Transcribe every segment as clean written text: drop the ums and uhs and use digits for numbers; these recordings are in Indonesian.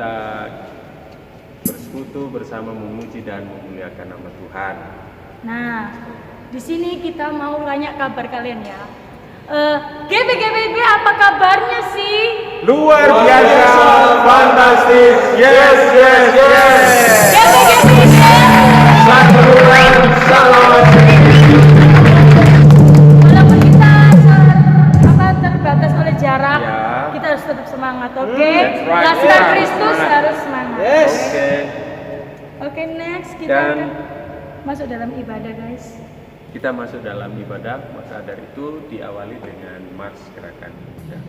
kita bersekutu bersama memuji dan memuliakan nama Tuhan. Nah, di sini kita mau tanya kabar kalian ya. GBGBB apa kabarnya sih? Luar biasa, fantastis, yes. GBGBB. Satuan, salam. Walaupun kita terbatas oleh jarak, Ya. kita harus tetap semangat, oke? That's right. Laskar Yeah, Kristus semangat. harus semangat. Yes. Oke, next kita Dan akan masuk dalam ibadah, guys. kita masuk dalam ibadah, maka dari itu diawali dengan mars gerakan ibadah.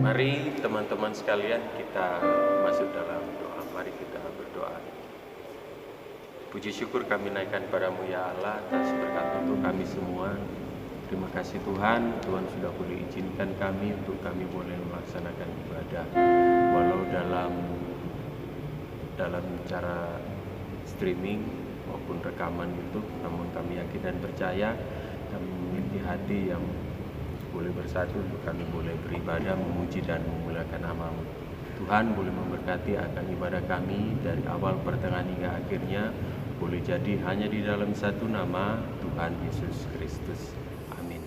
Mari teman-teman sekalian kita masuk dalam doa. Mari kita berdoa. Puji syukur kami naikkan padamu ya Allah atas berkat untuk kami semua. Terima kasih Tuhan, Tuhan sudah boleh izinkan kami untuk kami boleh melaksanakan ibadah. Walau dalam cara streaming maupun rekaman YouTube, namun kami yakin dan percaya kami memiliki hati yang boleh bersatu untuk kami boleh beribadah, memuji dan memuliakan nama-Mu. Tuhan boleh memberkati akan ibadah kami dari awal pertengahan hingga akhirnya, boleh jadi hanya di dalam satu nama, Tuhan Yesus Kristus. Amin.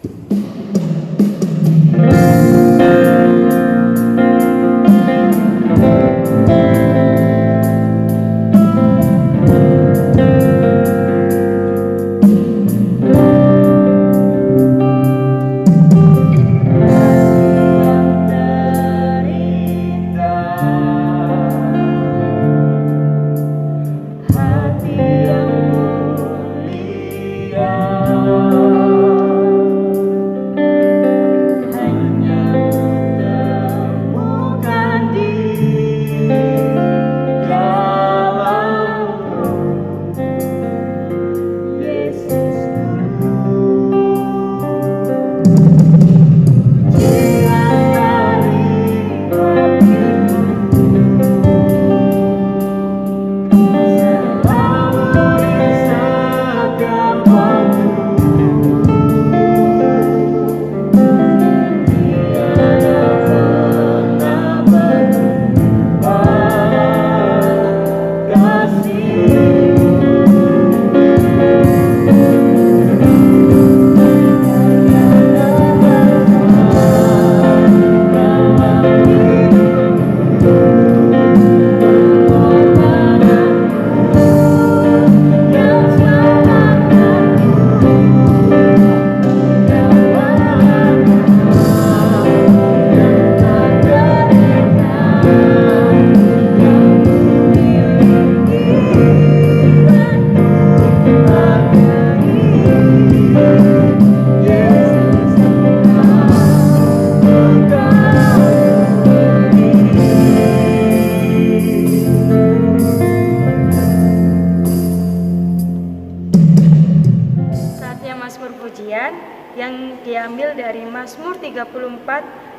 yang diambil dari Mazmur 34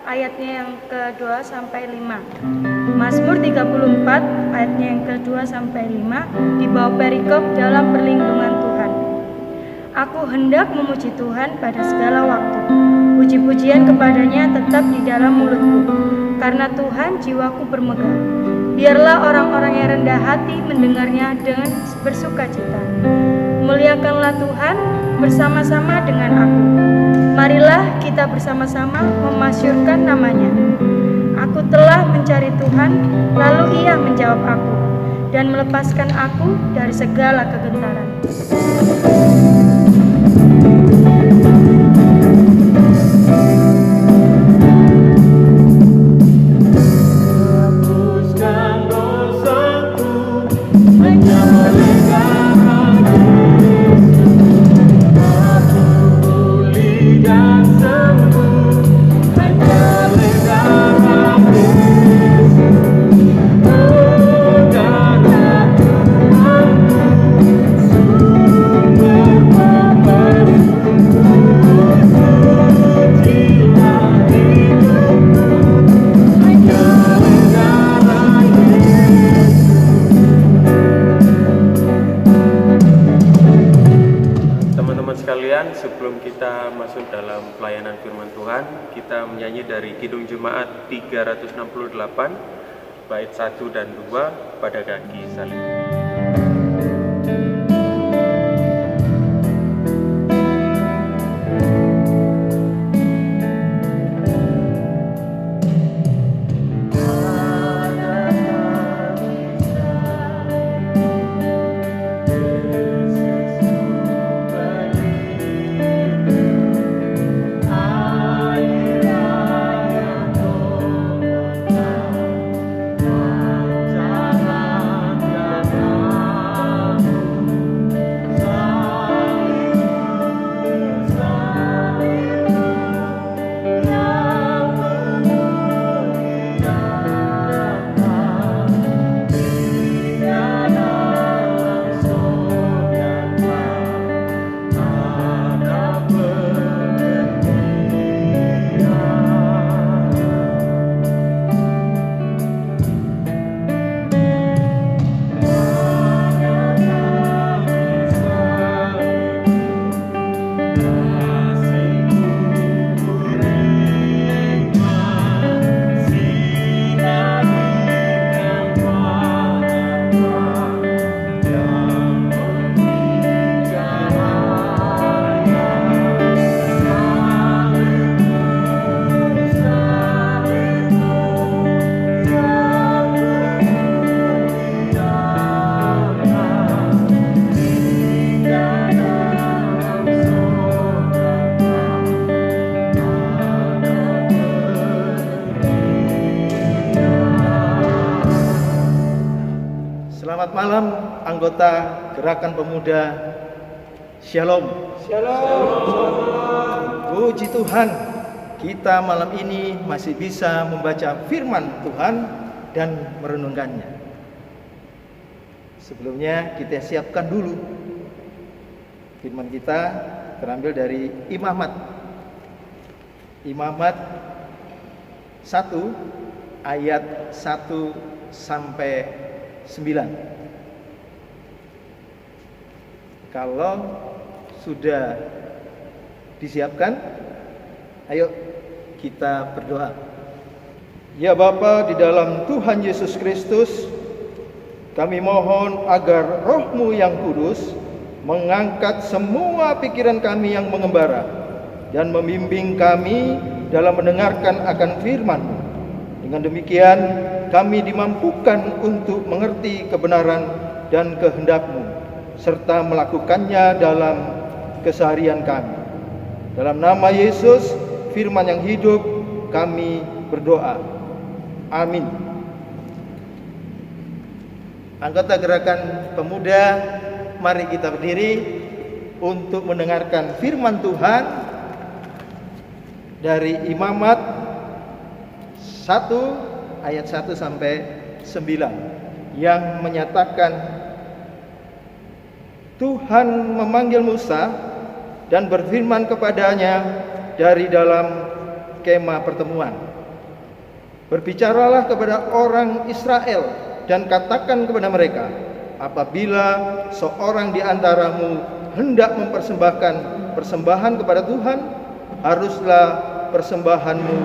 ayatnya yang kedua sampai 5. Mazmur 34 ayatnya yang kedua sampai 5 di bawah perikop dalam perlindungan Tuhan. Aku hendak memuji Tuhan pada segala waktu. Puji-pujian kepadanya tetap di dalam mulutku. Karena Tuhan jiwaku bermegah. Biarlah orang-orang yang rendah hati mendengarnya dengan bersukacita. Muliakanlah Tuhan bersama-sama dengan aku. Marilah kita bersama-sama memasyurkan namanya. Aku telah mencari Tuhan, lalu Ia menjawab aku dan melepaskan aku dari segala kegentaran. Sebelum kita masuk dalam pelayanan firman Tuhan, kita menyanyi dari Kidung Jemaat 368 bait 1 dan 2 pada kaki salib. Selamat malam anggota Gerakan Pemuda Shalom. Puji Tuhan, kita malam ini masih bisa membaca firman Tuhan dan merenungkannya. Sebelumnya kita siapkan dulu. Firman kita terambil dari Imamat 1 ayat 1 sampai 9. Kalau sudah disiapkan, ayo kita berdoa. Ya Bapa di dalam Tuhan Yesus Kristus, kami mohon agar Roh-Mu yang kudus mengangkat semua pikiran kami yang mengembara dan membimbing kami dalam mendengarkan akan firman-Mu. Dengan demikian kami dimampukan untuk mengerti kebenaran dan kehendak-Mu serta melakukannya dalam keseharian kami. Dalam nama Yesus, firman yang hidup, kami berdoa. Amin. Anggota Gerakan Pemuda, mari kita berdiri untuk mendengarkan firman Tuhan dari Imamat 1 ayat 1 sampai 9 yang menyatakan Tuhan memanggil Musa dan berfirman kepadanya dari dalam kemah pertemuan. Berbicaralah kepada orang Israel dan katakan kepada mereka, apabila seorang di antaramu hendak mempersembahkan persembahan kepada Tuhan, haruslah persembahanmu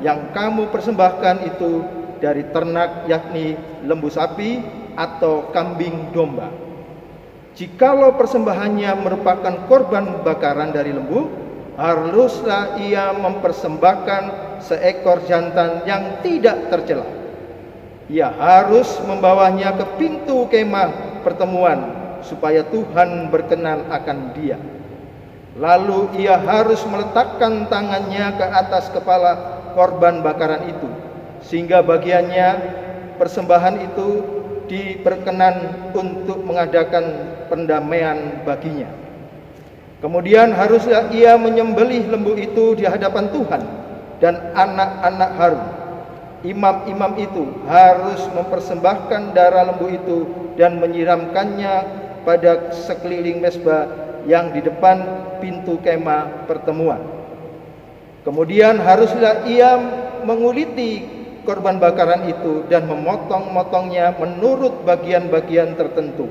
yang kamu persembahkan itu dari ternak, yakni lembu sapi atau kambing domba. Jikalau persembahannya merupakan korban bakaran dari lembu, haruslah ia mempersembahkan seekor jantan yang tidak tercela. Ia harus membawanya ke pintu kemah pertemuan supaya Tuhan berkenan akan dia. Lalu ia harus meletakkan tangannya ke atas kepala korban bakaran itu, sehingga bagiannya persembahan itu diperkenan untuk mengadakan pendamaian baginya. Kemudian haruslah ia menyembelih lembu itu di hadapan Tuhan dan anak-anak Harun. Imam-imam itu harus mempersembahkan darah lembu itu dan menyiramkannya pada sekeliling mezbah yang di depan pintu kemah pertemuan. Kemudian haruslah ia menguliti korban bakaran itu dan memotong-motongnya menurut bagian-bagian tertentu.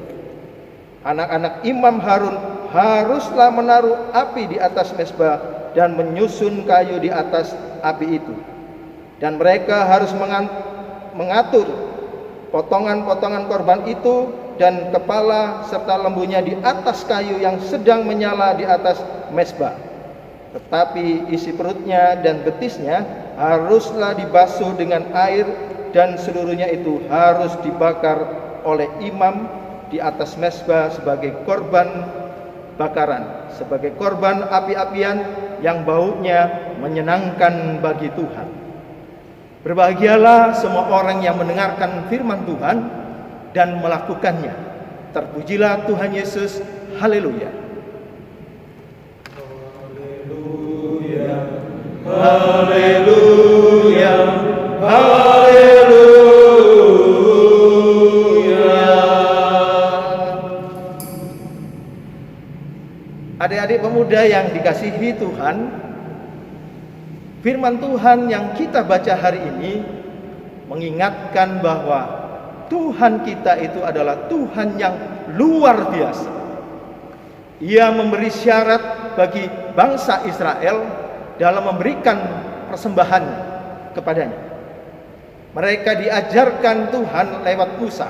Anak-anak Imam Harun haruslah menaruh api di atas mezbah dan menyusun kayu di atas api itu. Dan mereka harus mengatur potongan-potongan korban itu dan kepala serta lembunya di atas kayu yang sedang menyala di atas mezbah. Tetapi isi perutnya dan betisnya haruslah dibasuh dengan air dan seluruhnya itu harus dibakar oleh imam di atas mezbah sebagai korban bakaran, sebagai korban api-apian yang baunya menyenangkan bagi Tuhan. Berbahagialah semua orang yang mendengarkan firman Tuhan dan melakukannya. Terpujilah Tuhan Yesus. Haleluya. Haleluya. Haleluya. Adik-adik pemuda yang dikasihi Tuhan, firman Tuhan yang kita baca hari ini mengingatkan bahwa Tuhan kita itu adalah Tuhan yang luar biasa. Ia memberi syarat bagi bangsa Israel dalam memberikan persembahan kepadanya. Mereka diajarkan Tuhan lewat Musa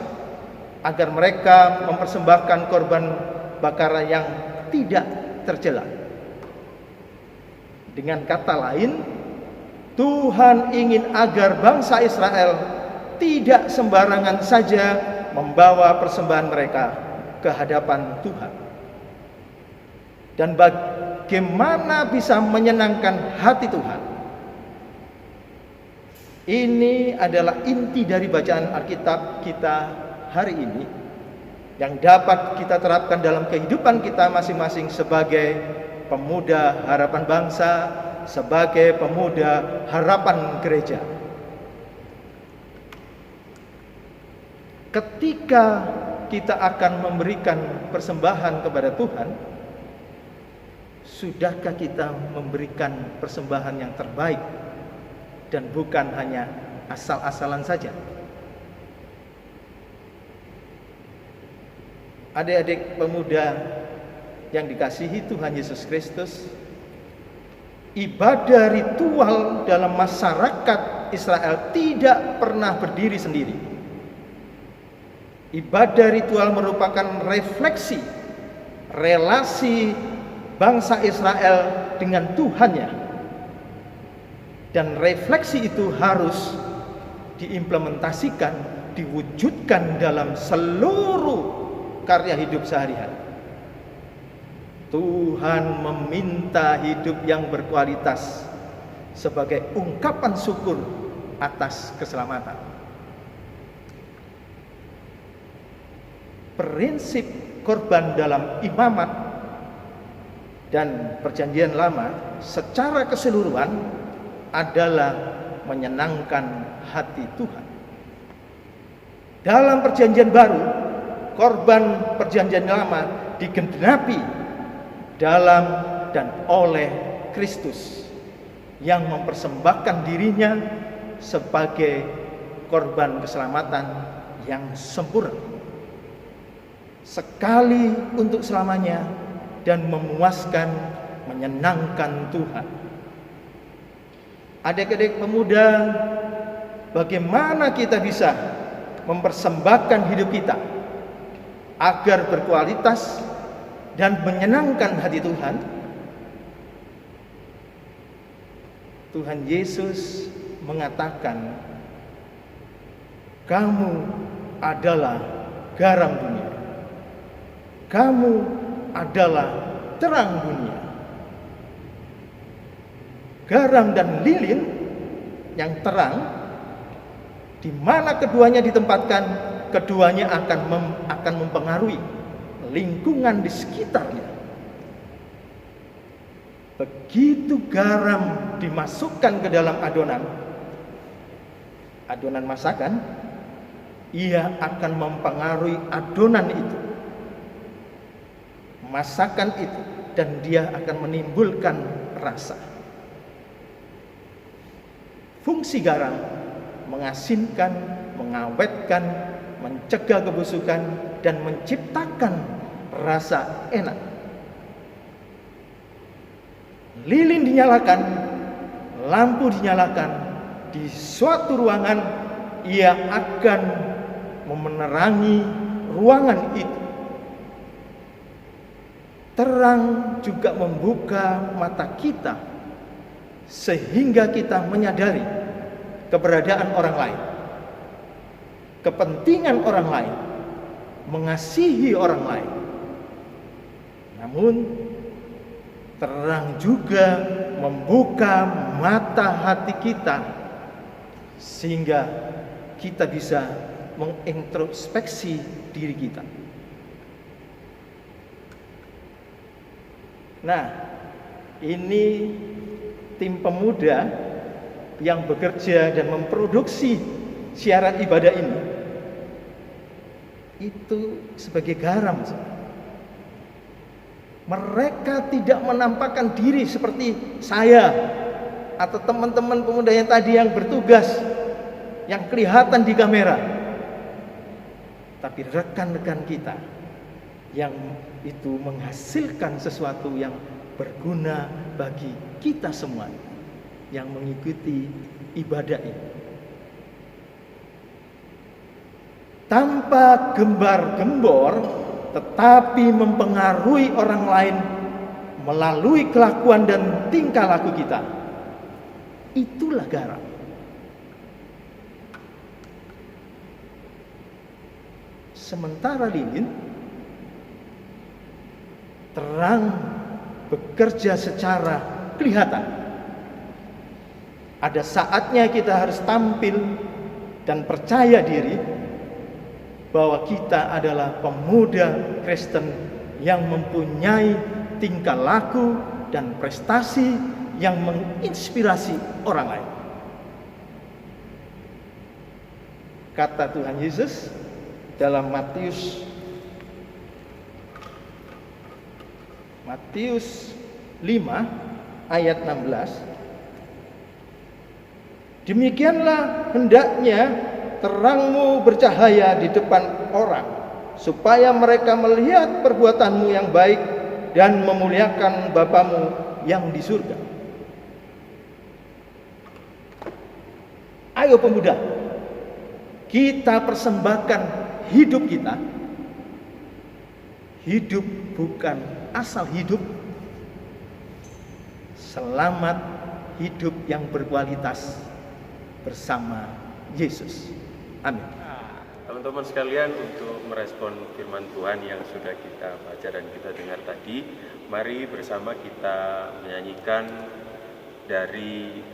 agar mereka mempersembahkan korban bakaran yang tidak tercela. Dengan kata lain, Tuhan ingin agar bangsa Israel tidak sembarangan saja membawa persembahan mereka ke hadapan Tuhan. Dan bagaimana bisa menyenangkan hati Tuhan? Ini adalah inti dari bacaan Alkitab kita hari ini yang dapat kita terapkan dalam kehidupan kita masing-masing sebagai pemuda harapan bangsa, sebagai pemuda harapan gereja. Ketika kita akan memberikan persembahan kepada Tuhan, sudahkah kita memberikan persembahan yang terbaik dan bukan hanya asal-asalan saja? Adik-adik pemuda yang dikasihi Tuhan Yesus Kristus, ibadah ritual dalam masyarakat Israel tidak pernah berdiri sendiri. Ibadah ritual merupakan refleksi relasi bangsa Israel dengan Tuhannya. Dan refleksi itu harus diimplementasikan, diwujudkan dalam seluruh karya hidup sehari-hari. Tuhan meminta hidup yang berkualitas sebagai ungkapan syukur atas keselamatan. Prinsip korban dalam imamat dan perjanjian lama secara keseluruhan adalah menyenangkan hati Tuhan. Dalam perjanjian baru, korban perjanjian lama digenapi dalam dan oleh Kristus yang mempersembahkan dirinya sebagai korban keselamatan yang sempurna, sekali untuk selamanya dan memuaskan, menyenangkan Tuhan. Adik-adik pemuda, bagaimana kita bisa mempersembahkan hidup kita agar berkualitas dan menyenangkan hati Tuhan, Tuhan Yesus mengatakan, kamu adalah garam dunia. Kamu adalah terang dunia. Garam dan lilin yang terang, di mana keduanya ditempatkan, keduanya akan mempengaruhi lingkungan di sekitarnya. Begitu garam dimasukkan ke dalam adonan masakan, ia akan mempengaruhi adonan itu, masakan itu, dan dia akan menimbulkan rasa. Fungsi garam mengasinkan, mengawetkan, mencegah kebusukan, dan menciptakan rasa enak. Lilin dinyalakan, lampu dinyalakan di suatu ruangan, ia akan menerangi ruangan itu. Terang juga membuka mata kita sehingga kita menyadari keberadaan orang lain, kepentingan orang lain, mengasihi orang lain. Namun terang juga membuka mata hati kita sehingga kita bisa mengintrospeksi diri kita. Nah, ini tim pemuda yang bekerja dan memproduksi siaran ibadah ini, itu sebagai garam. Mereka tidak menampakkan diri seperti saya atau teman-teman pemuda yang tadi yang bertugas, yang kelihatan di kamera, tapi rekan-rekan kita yang itu menghasilkan sesuatu yang berguna bagi kita semua yang mengikuti ibadah ini. Tanpa gembar-gembor, tetapi mempengaruhi orang lain melalui kelakuan dan tingkah laku kita. Itulah garam. Sementara lilin, terang bekerja secara kelihatan. Ada saatnya kita harus tampil dan percaya diri bahwa kita adalah pemuda Kristen yang mempunyai tingkah laku dan prestasi yang menginspirasi orang lain. Kata Tuhan Yesus dalam Matius 5 ayat 16, demikianlah hendaknya terangmu bercahaya di depan orang, supaya mereka melihat perbuatanmu yang baik dan memuliakan Bapamu yang di surga. Ayo pemuda, kita persembahkan hidup kita. Hidup bukan asal hidup, selamat hidup yang berkualitas bersama Yesus. Amin. Teman-teman sekalian, untuk merespon firman Tuhan yang sudah kita baca dan kita dengar tadi, mari bersama kita menyanyikan dari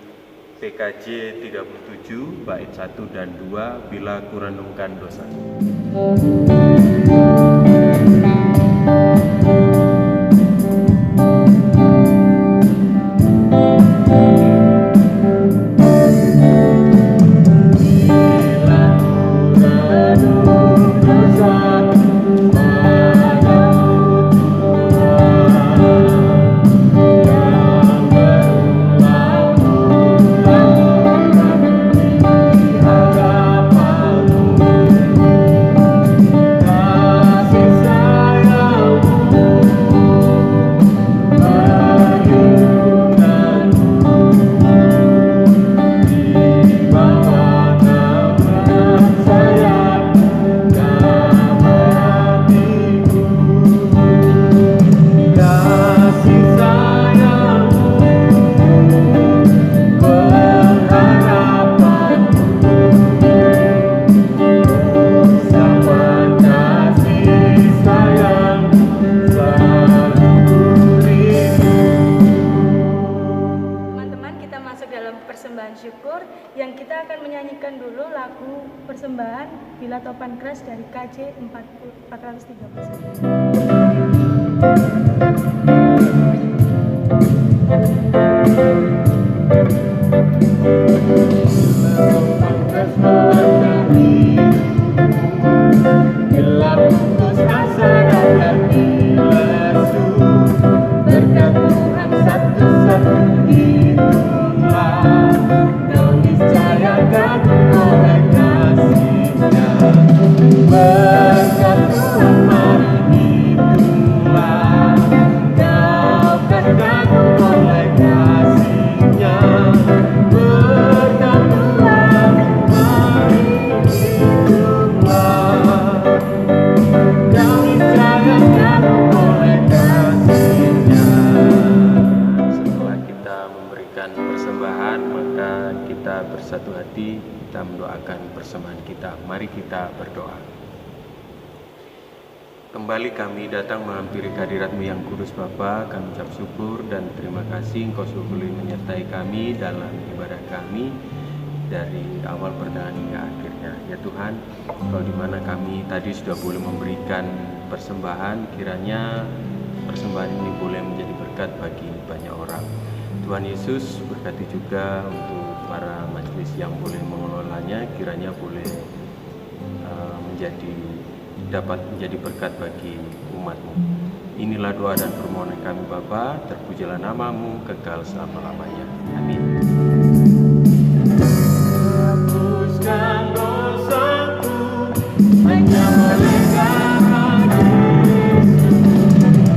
PKJ 37 bait 1 dan 2, Bila Kurenungkan Dosa. bersyukur yang kita akan menyanyikan dulu lagu persembahan Bila Topan Keras dari KJ 431. Bila putus asa dan lesu, berkat Tuhan satu-satu itulah, kau niscaya kagum oleh kasih-Nya. Berkat Tuhan hari itulah, kau kan kagum oleh kasih-Nya. Berkat Tuhan hari itulah, kau niscaya kagum oleh kasih-Nya. Setelah kita memberikan persembahan, maka kita bersatu hati, kita mendoakan persembahan kita. Mari kita berdoa. Kembali kami datang menghampiri kehadirat-Mu yang kudus Bapa. Kami ucap syukur dan terima kasih Engkau sudah boleh menyertai kami dalam ibadah kami dari awal pertengahan hingga akhirnya. Ya Tuhan, kalau di mana kami tadi sudah boleh memberikan persembahan, kiranya persembahan ini boleh menjadi berkat bagi banyak orang. Tuhan Yesus, berkati juga untuk para majelis yang boleh mengelolanya, kiranya boleh dapat menjadi berkat bagi umat-Mu. Inilah doa dan permohonan kami Bapa, terpujilah nama-Mu kekal selama-lamanya. Amin. Hapuskan dosaku, hanya oleh darah Yesus.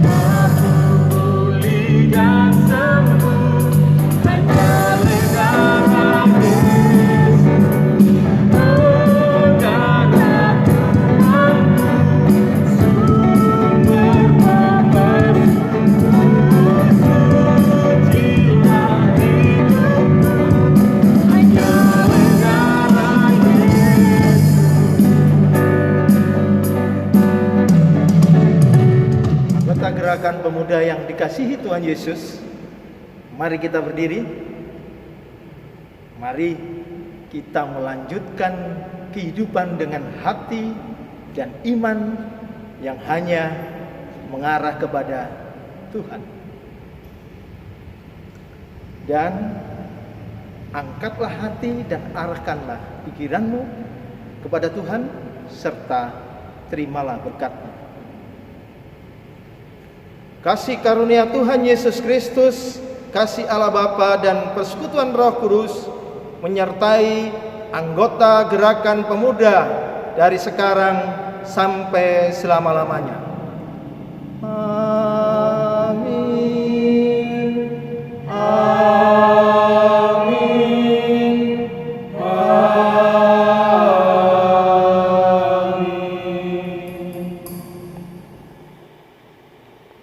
Aku pulih dan sembuh, hanya oleh darah Yesus. Oh, darah Tuhanku, sumber pepersungguh, sucilah hidupku, hanya oleh darah Yesus. Anggota Gerakan Pemuda yang dikasihi Tuhan Yesus, mari kita berdiri. Mari kita melanjutkan kehidupan dengan hati dan iman yang hanya mengarah kepada Tuhan. Dan angkatlah hati dan arahkanlah pikiranmu kepada Tuhan, serta terimalah berkat-Nya. Kasih karunia Tuhan Yesus Kristus, kasih Allah Bapa dan persekutuan Roh Kudus menyertai anggota Gerakan Pemuda dari sekarang sampai selama-lamanya.